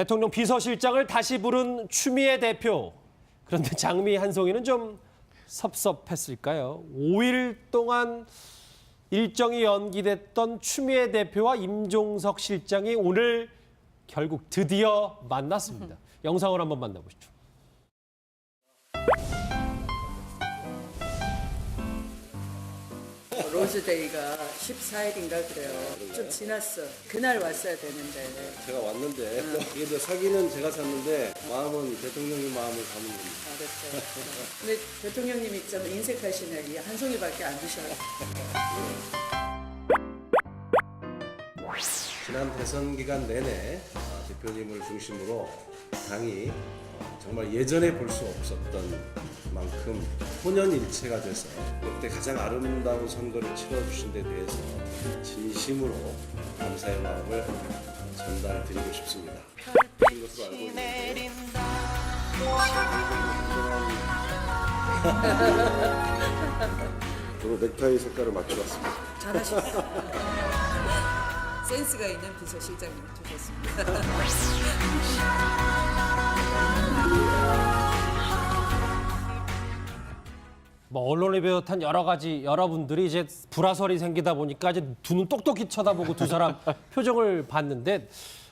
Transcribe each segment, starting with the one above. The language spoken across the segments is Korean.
대통령 비서실장을 다시 부른 추미애 대표. 그런데 장미 한송이는 좀 섭섭했을까요? 5일 동안 일정이 연기됐던 추미애 대표와 임종석 실장이 오늘 결국 드디어 만났습니다. 영상을 한번 만나보시죠. 로즈데이가 14일인가 그래요. 좀 지났어. 그날 왔어야 되는데. 제가 왔는데 이게 이제 사기는 제가 샀는데 마음은 대통령님 마음을 담은 겁니다. 알았어요. 근데 대통령님 있잖아 인색하시네. 이 한 송이밖에 안 드셔요. 지난 대선 기간 내내 대표님을 중심으로 당이 정말 예전에 볼 수 없었던 만큼 혼연일체가 돼서 역대 가장 아름다운 선거를 치러주신 데 대해서 진심으로 감사의 마음을 전달드리고 싶습니다. 그런 것으로 알고 있는데 저도 넥타이 색깔을 맡겨봤습니다. 잘하셨어요. 센스가 있는 비서실장님 좋겠습니다. 뭐 언론을 비롯한 여러 가지 여러분들이 이제 불화설이 생기다 보니까 이제 두 눈 똑똑히 쳐다보고 두 사람 표정을 봤는데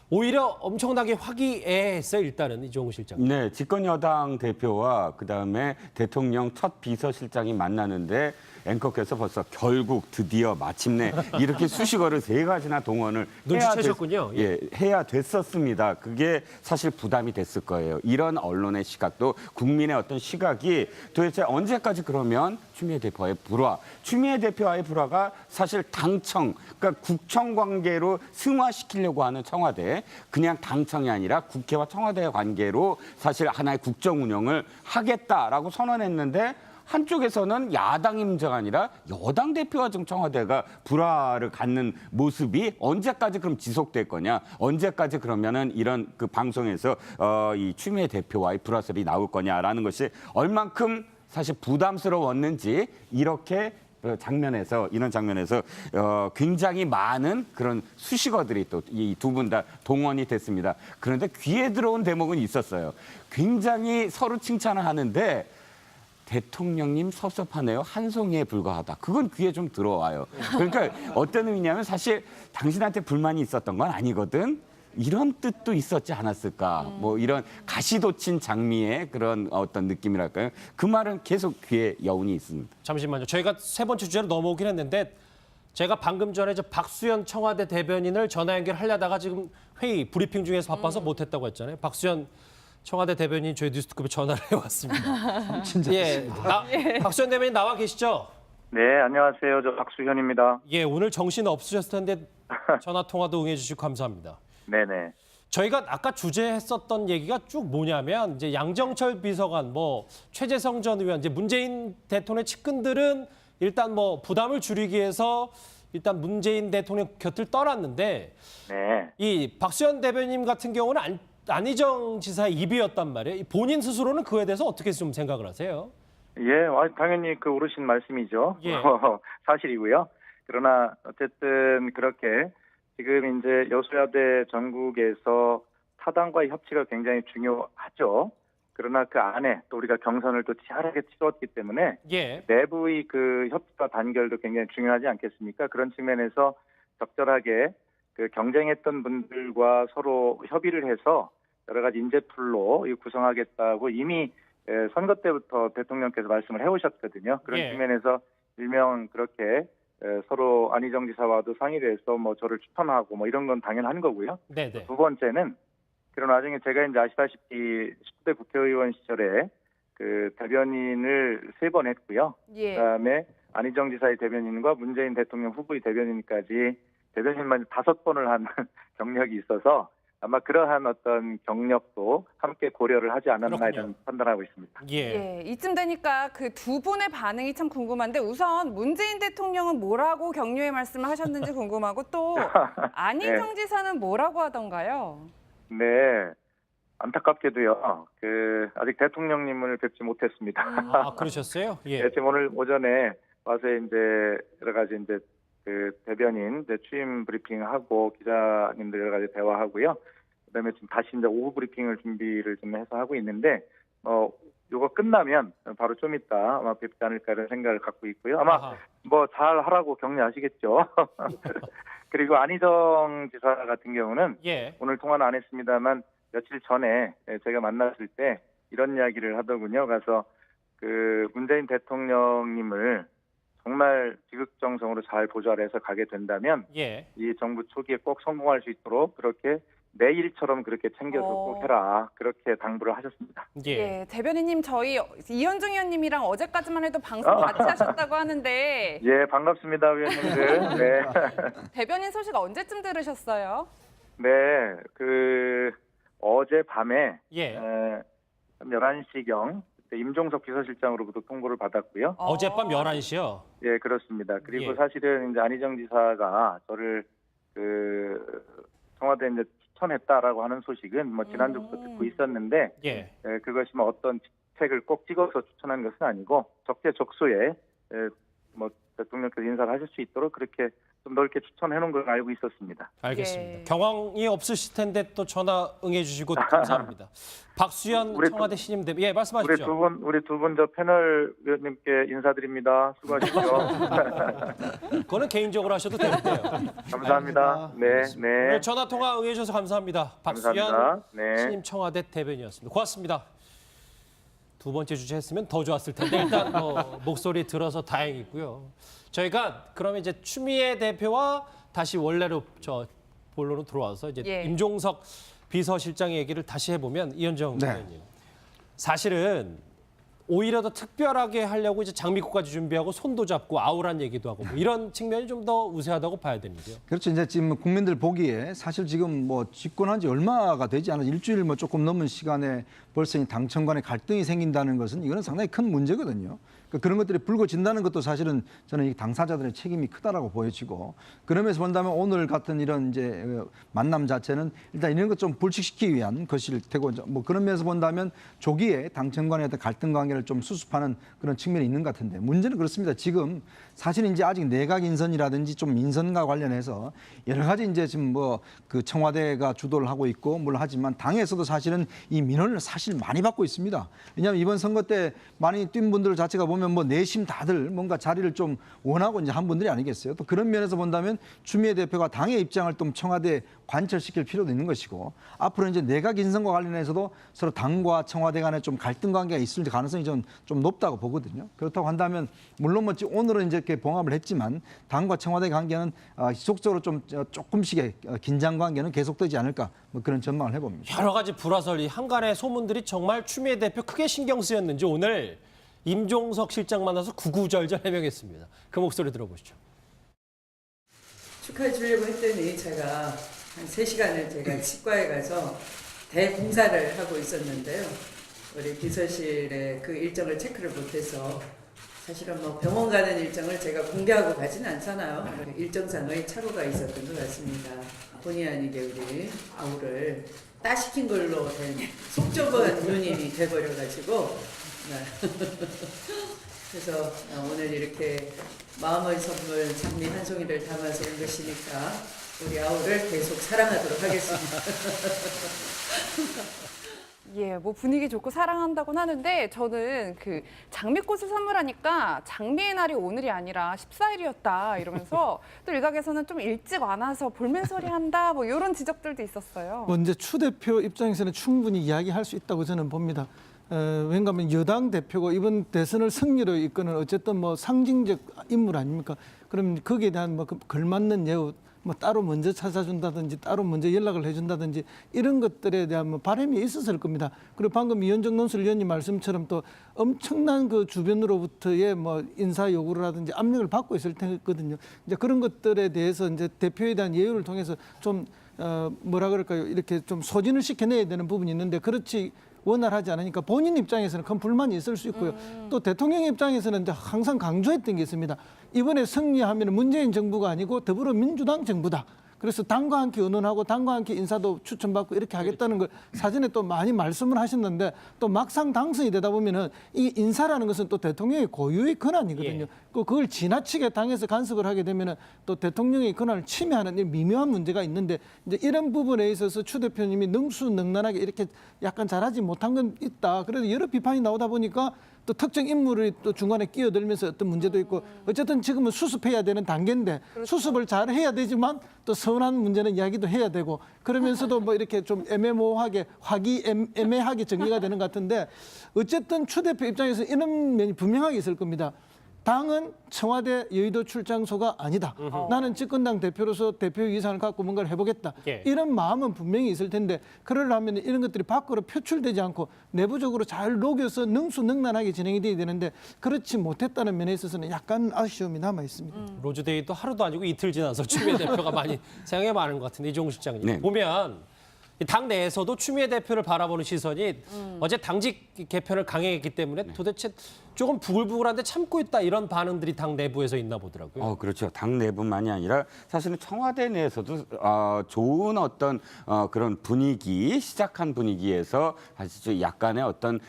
오히려 엄청나게 화기애애했어요. 일단은 이종우 실장. 네, 집권 여당 대표와 그다음에 대통령 첫 비서실장이 만나는데 앵커께서 벌써 결국 드디어 마침내 이렇게 수식어를 3가지나 동원을 눈치채셨군요. 해야 됐었습니다. 그게 사실 부담이 됐을 거예요. 이런 언론의 시각도 국민의 어떤 시각이 도대체 언제까지 그러면 추미애 대표와의 불화, 추미애 대표와의 불화가 사실 당청, 그러니까 국청 관계로 승화시키려고 하는 청와대, 그냥 당청이 아니라 국회와 청와대의 관계로 사실 하나의 국정 운영을 하겠다라고 선언했는데 한쪽에서는 야당 임자가 아니라 여당 대표와 지금 청와대가 불화를 갖는 모습이 언제까지 그럼 지속될 거냐? 언제까지 그러면은 이런 그 방송에서 이 추미애 대표와의 불화설이 나올 거냐라는 것이 얼만큼 사실 부담스러웠는지 이렇게 이런 장면에서 굉장히 많은 그런 수식어들이 또 이 두 분 다 동원이 됐습니다. 그런데 귀에 들어온 대목은 있었어요. 굉장히 서로 칭찬을 하는데 대통령님 섭섭하네요. 한 송이에 불과하다. 그건 귀에 좀 들어와요. 그러니까 어떤 의미냐면 사실 당신한테 불만이 있었던 건 아니거든. 이런 뜻도 있었지 않았을까. 뭐 이런 가시돋친 장미의 그런 어떤 느낌이랄까요. 그 말은 계속 귀에 여운이 있습니다. 잠시만요. 저희가 3번째 주제로 넘어오긴 했는데 제가 방금 전에 박수현 청와대 대변인을 전화 연결하려다가 지금 회의 브리핑 중에서 바빠서 못했다고 했잖아요. 박수현 청와대 대변인 저희 뉴스톱에 전화를 해왔습니다. 진짜. 박수현 대변인 나와 계시죠? 네, 안녕하세요. 저 박수현입니다. 예, 오늘 정신 없으셨을 텐데 전화 통화도 응해주시고 감사합니다. 네네. 저희가 아까 주제했었던 얘기가 쭉 뭐냐면 이제 양정철 비서관, 뭐 최재성 전 의원, 이제 문재인 대통령의 측근들은 일단 뭐 부담을 줄이기 위해서 일단 문재인 대통령 곁을 떠났는데 네. 이 박수현 대변인 같은 경우는 안희정 지사의 입이었단 말이에요. 본인 스스로는 그에 대해서 어떻게 좀 생각을 하세요? 예, 당연히 그 옳으신 말씀이죠. 예. 사실이고요. 그러나 어쨌든 그렇게 지금 이제 여소야대 전국에서 타당과의 협치가 굉장히 중요하죠. 그러나 그 안에 또 우리가 경선을 또 치열하게 치렀기 때문에 예. 내부의 그 협치와 단결도 굉장히 중요하지 않겠습니까? 그런 측면에서 적절하게 그 경쟁했던 분들과 서로 협의를 해서 여러 가지 인재풀로 구성하겠다고 이미 선거 때부터 대통령께서 말씀을 해오셨거든요. 그런 예. 측면에서 일명 그렇게 서로 안희정 지사와도 상의를 해서 뭐 저를 추천하고 뭐 이런 건 당연한 거고요. 네네. 두 번째는 그런 와중에 제가 이제 아시다시피 10대 국회의원 시절에 그 대변인을 3번 했고요. 예. 그다음에 안희정 지사의 대변인과 문재인 대통령 후보의 대변인까지 대변인만 5번을 한 경력이 있어서 아마 그러한 어떤 경력도 함께 고려를 하지 않았나 이런 판단하고 있습니다. 예. 예, 이쯤 되니까 그 두 분의 반응이 참 궁금한데 우선 문재인 대통령은 뭐라고 격려의 말씀을 하셨는지 궁금하고 또 안희정 지사는 뭐라고 하던가요? 네, 안타깝게도요. 그 아직 대통령님을 뵙지 못했습니다. 아, 그러셨어요? 예. 네, 지금 오늘 오전에 와서 이제 여러 가지 이제 그 대변인 이제 취임 브리핑하고 기자님들 여러 가지 대화하고요. 그다음에 지금 다시 이제 오후 브리핑을 준비를 좀 해서 하고 있는데 요거 끝나면 바로 좀 이따 아마 뵙지 않을까 이런 생각을 갖고 있고요. 아마 아하. 뭐 잘 하라고 격려하시겠죠. 그리고 안희정 지사 같은 경우는 예. 오늘 통화는 안 했습니다만 며칠 전에 제가 만났을 때 이런 이야기를 하더군요. 가서 그 문재인 대통령님을 정말 지극정성으로 잘 보좌해서 가게 된다면 예. 이 정부 초기에 꼭 성공할 수 있도록 그렇게 내일처럼 그렇게 챙겨서 꼭 해라. 그렇게 당부를 하셨습니다. 예. 예, 대변인님 저희 이현중 의원님이랑 어제까지만 해도 방송 같이 하셨다고 하는데 예, 반갑습니다, 위원님들. 네. 대변인 소식 언제쯤 들으셨어요? 네, 그 어제 밤에 예. 11시경 임종석 비서실장으로부터 통보를 받았고요. 어젯밤 11시요. 예, 그렇습니다. 그리고 예. 사실은 이제 안희정 지사가 저를 그 청와대에 이제 추천했다라고 하는 소식은 뭐 지난주부터 듣고 있었는데 예. 그것이 뭐 어떤 직책을 꼭 찍어서 추천한 것은 아니고 적재적소에 뭐 대통령께서 인사를 하실 수 있도록 그렇게 좀 넓게 추천해 놓은 걸 알고 있었습니다. 알겠습니다. 예. 경황이 없으실 텐데 또 전화 응해 주시고 감사합니다. 박수현 우리 청와대 신임 대변인. 예, 말씀하십시오. 우리 두 분 저 패널 위원님께 인사드립니다. 수고하십시오. 그거는 개인적으로 하셔도 되는데요. 감사합니다. 네, 네. 오늘 전화 통화 응해 주셔서 감사합니다. 박수현 감사합니다. 네. 신임 청와대 대변인이었습니다. 고맙습니다. 두 번째 주제 했으면 더 좋았을 텐데 일단 목소리 들어서 다행이고요. 저희가 그러면 이제 추미애 대표와 다시 원래로 본론으로 들어와서 이제 예. 임종석 비서실장 얘기를 다시 해보면 이현정 네. 의원님 사실은 오히려 더 특별하게 하려고 이제 장미꽃까지 준비하고 손도 잡고 아우란 얘기도 하고 뭐 이런 측면이 좀 더 우세하다고 봐야 되는데요. 그렇죠. 이제 지금 국민들 보기에 사실 지금 뭐 집권한 지 얼마가 되지 않아 일주일 뭐 조금 넘은 시간에 벌써 이 당청 간에 갈등이 생긴다는 것은 이거는 상당히 큰 문제거든요. 그러니까 그런 것들이 불거진다는 것도 사실은 저는 이 당사자들의 책임이 크다라고 보여지고 그러면서 본다면 오늘 같은 이런 이제 만남 자체는 일단 이런 것 좀 불식시키기 위한 것일 테고 뭐 그런 면에서 본다면 조기에 당청 간의 어떤 갈등 관계를 좀 수습하는 그런 측면이 있는 것 같은데 문제는 그렇습니다. 지금 사실 이제 아직 내각 인선이라든지 좀 인선과 관련해서 여러 가지 이제 지금 뭐 그 청와대가 주도를 하고 있고 뭘 하지만 당에서도 사실은 이 민원을 사실 많이 받고 있습니다. 왜냐하면 이번 선거 때 많이 뛴 분들 자체가 보면 뭐 내심 다들 뭔가 자리를 좀 원하고 이제 한 분들이 아니겠어요. 또 그런 면에서 본다면 추미애 대표가 당의 입장을 좀 청와대에 관철시킬 필요도 있는 것이고 앞으로 이제 내각 인선과 관련해서도 서로 당과 청와대 간에 좀 갈등 관계가 있을 가능성이 좀 높다고 보거든요. 그렇다고 한다면 물론 뭐 오늘은 이제 이렇게 봉합을 했지만 당과 청와대 관계는 지속적으로 좀 조금씩의 긴장 관계는 계속되지 않을까 뭐 그런 전망을 해봅니다. 여러 가지 불화설이 한간의 소문들이 정말 추미애 대표 크게 신경 쓰였는지 오늘 임종석 실장 만나서 구구절절 해명했습니다. 그 목소리 들어보시죠. 축하해 주려고 했더니 제가 한 3시간을 제가 치과에 가서 대공사를 하고 있었는데요. 우리 비서실에 그 일정을 체크를 못해서 사실은 뭐 병원 가는 일정을 제가 공개하고 가진 않잖아요. 일정상의 착오가 있었던 것 같습니다. 본의 아니게 우리 아우를 따시킨 걸로 된 속 좁은 누님이 돼버려가지고 그래서 오늘 이렇게 마음의 선물 장미 한 송이를 담아서 온 것이니까 우리 아우를 계속 사랑하도록 하겠습니다. 예, 뭐 분위기 좋고 사랑한다고는 하는데 저는 그 장미꽃을 선물하니까 장미의 날이 오늘이 아니라 14일이었다 이러면서 또 일각에서는 좀 일찍 와놔서 볼멘소리 한다 뭐 이런 지적들도 있었어요. 뭐 이제 추 대표 입장에서는 충분히 이야기할 수 있다고 저는 봅니다. 왜냐하면 여당 대표고 이번 대선을 승리로 이끄는 어쨌든 뭐 상징적 인물 아닙니까? 그럼 거기에 대한 뭐 걸맞는 예우 뭐 따로 먼저 찾아준다든지 따로 먼저 연락을 해준다든지 이런 것들에 대한 뭐 바람이 있었을 겁니다. 그리고 방금 이현정 논술위원님 말씀처럼 또 엄청난 그 주변으로부터의 뭐 인사 요구라든지 압력을 받고 있을 테거든요. 이제 그런 것들에 대해서 이제 대표에 대한 예우를 통해서 좀 뭐라 그럴까요? 이렇게 좀 소진을 시켜내야 되는 부분이 있는데 그렇지 원활하지 않으니까 본인 입장에서는 큰 불만이 있을 수 있고요. 또 대통령 입장에서는 이제 항상 강조했던 게 있습니다. 이번에 승리하면 문재인 정부가 아니고 더불어민주당 정부다. 그래서 당과 함께 의논하고 당과 함께 인사도 추천받고 이렇게 하겠다는 걸 사전에 또 많이 말씀을 하셨는데 또 막상 당선이 되다 보면은 이 인사라는 것은 또 대통령의 고유의 권한이거든요. 예. 그걸 지나치게 당에서 간섭을 하게 되면은 또 대통령의 권한을 침해하는 이 미묘한 문제가 있는데 이제 이런 부분에 있어서 추 대표님이 능수능란하게 이렇게 약간 잘하지 못한 건 있다. 그래서 여러 비판이 나오다 보니까 또 특정 인물이 또 중간에 끼어들면서 어떤 문제도 있고 어쨌든 지금은 수습해야 되는 단계인데 수습을 잘 해야 되지만 또 서운한 문제는 이야기도 해야 되고 그러면서도 뭐 이렇게 좀 애매모호하게 화기애매하게 정리가 되는 것 같은데 어쨌든 추 대표 입장에서 이런 면이 분명하게 있을 겁니다. 당은 청와대 여의도 출장소가 아니다. 나는 집권당 대표로서 대표 위상을 갖고 뭔가를 해보겠다. 예. 이런 마음은 분명히 있을 텐데 그러려면 이런 것들이 밖으로 표출되지 않고 내부적으로 잘 녹여서 능수능란하게 진행이 돼야 되는데 그렇지 못했다는 면에 있어서는 약간 아쉬움이 남아 있습니다. 로즈데이도 하루도 아니고 이틀 지나서 추미애 대표가 많이 생각이 많은 것 같은데 이종우 실장님 네. 보면 당 내에서도 추미애 대표를 바라보는 시선이 어제 당직 개편을 강행했기 때문에 도대체 조금 부글부글한데 참고 있다 이런 반응들이 당 내부에서 있나 보더라고요. 그렇죠. 당 내뿐만이 아니라 사실은 청와대 내에서도 좋은 어떤 그런 분위기, 시작한 분위기에서 사실 약간의 어떤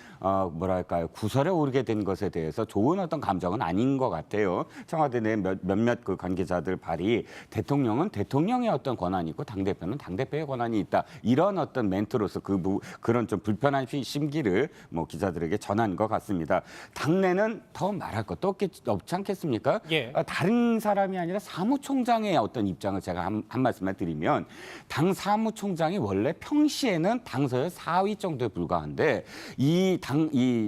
뭐랄까요, 구설에 오르게 된 것에 대해서 좋은 어떤 감정은 아닌 것 같아요. 청와대 내 몇몇 그 관계자들 발이 대통령은 대통령의 어떤 권한이 있고 당 대표는 당 대표의 권한이 있다. 이런 어떤 멘트로서 그런 좀 불편한 심기를 뭐 기자들에게 전한 것 같습니다. 당내는 더 말할 것도 없지 않겠습니까? 예. 다른 사람이 아니라 사무총장의 어떤 입장을 제가 한 말씀을 드리면 당 사무총장이 원래 평시에는 당서열 4위 정도에 불과한데 이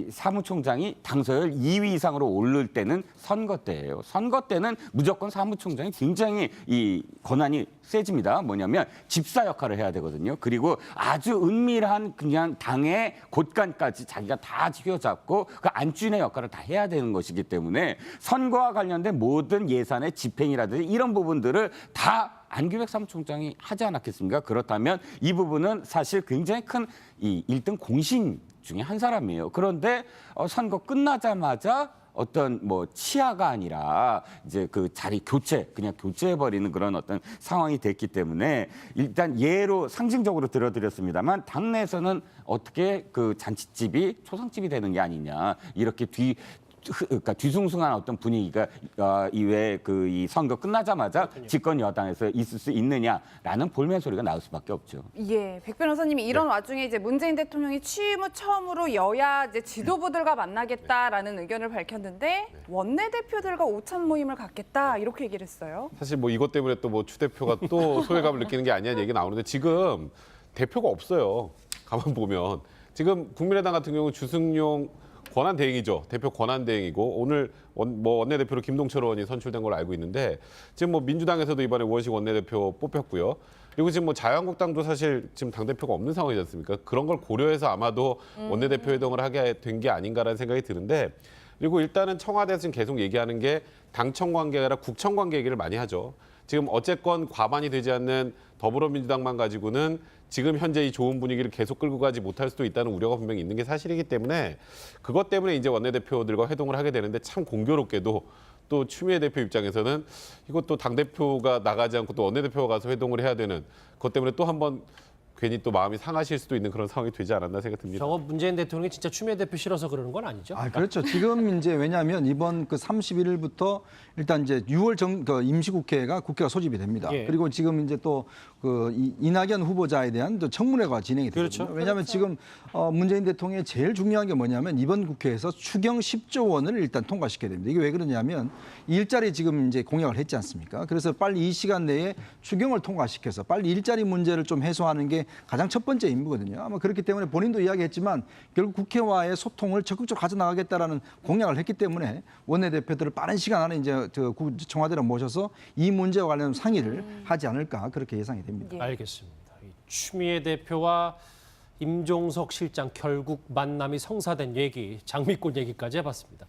사무총장이 당서열 2위 이상으로 오를 때는 선거 때예요. 선거 때는 무조건 사무총장이 굉장히 이 권한이 세집니다. 뭐냐면 집사 역할을 해야 되거든요. 그리고 아주 은밀한 그냥 당의 곳간까지 자기가 다 쥐어잡고 그 안주인의 역할을 다 해야 되는 것이기 때문에 선거와 관련된 모든 예산의 집행이라든지 이런 부분들을 다 안규백 사무총장이 하지 않았겠습니까? 그렇다면 이 부분은 사실 굉장히 큰 이 1등 공신 중에 한 사람이에요. 그런데 선거 끝나자마자 어떤 뭐 치하가 아니라 이제 그 자리 그냥 교체해버리는 그런 어떤 상황이 됐기 때문에 일단 예로 상징적으로 들어드렸습니다만 당내에서는 어떻게 그 잔치집이 초상집이 되는 게 아니냐 이렇게 그러니까 뒤숭숭한 어떤 분위기가 이외에 이 선거 끝나자마자 집권 여당에서 있을 수 있느냐라는 볼멘 소리가 나올 수밖에 없죠. 예, 백 변호사님이 이런 와중에 이제 문재인 대통령이 취임 후 처음으로 여야 이제 지도부들과 만나겠다라는 의견을 밝혔는데 원내대표들과 오찬 모임을 갖겠다 이렇게 얘기를 했어요. 사실 뭐 이것 때문에 또 뭐 추 대표가 또 소외감을 느끼는 게 아니냐는 얘기 나오는데 지금 대표가 없어요. 가만 보면 지금 국민의당 같은 경우 주승용 권한대행이죠. 대표 권한대행이고 오늘 원내대표로 김동철 의원이 선출된 걸로 알고 있는데 지금 뭐 민주당에서도 이번에 우원식 원내대표 뽑혔고요. 그리고 지금 뭐 자유한국당도 사실 지금 당대표가 없는 상황이지 않습니까? 그런 걸 고려해서 아마도 원내대표 회동을 하게 된 게 아닌가라는 생각이 드는데 그리고 일단은 청와대에서 지금 계속 얘기하는 게 당청 관계가 아니라 국청 관계 얘기를 많이 하죠. 지금 어쨌건 과반이 되지 않는 더불어민주당만 가지고는 지금 현재 이 좋은 분위기를 계속 끌고 가지 못할 수도 있다는 우려가 분명히 있는 게 사실이기 때문에 그것 때문에 이제 원내대표들과 회동을 하게 되는데 참 공교롭게도 또 추미애 대표 입장에서는 이것도 당대표가 나가지 않고 또 원내대표가 가서 회동을 해야 되는 그것 때문에 또 한번 괜히 또 마음이 상하실 수도 있는 그런 상황이 되지 않았나 생각이 듭니다. 저거 문재인 대통령이 진짜 추미애 대표 싫어서 그러는 건 아니죠? 그렇죠. 지금 이제 왜냐하면 이번 그 31일부터 일단 이제 6월 임시국회가 국회가 소집이 됩니다. 예. 그리고 지금 이제 또 그 이낙연 후보자에 대한 또 청문회가 진행이 되거든요. 그렇죠. 왜냐하면 지금 문재인 대통령이 제일 중요한 게 뭐냐면 이번 국회에서 추경 10조 원을 일단 통과시켜야 됩니다. 이게 왜 그러냐면 일자리 지금 이제 공약을 했지 않습니까? 그래서 빨리 이 시간 내에 추경을 통과시켜서 빨리 일자리 문제를 좀 해소하는 게 가장 첫 번째 임무거든요. 아마 그렇기 때문에 본인도 이야기했지만 결국 국회와의 소통을 적극적으로 가져나가겠다라는 공약을 했기 때문에 원내대표들을 빠른 시간 안에 이제 청와대로 모셔서 이 문제와 관련 상의를 하지 않을까 그렇게 예상이 됩니다. 알겠습니다. 이 추미애 대표와 임종석 실장 결국 만남이 성사된 얘기, 장미꽃 얘기까지 해봤습니다.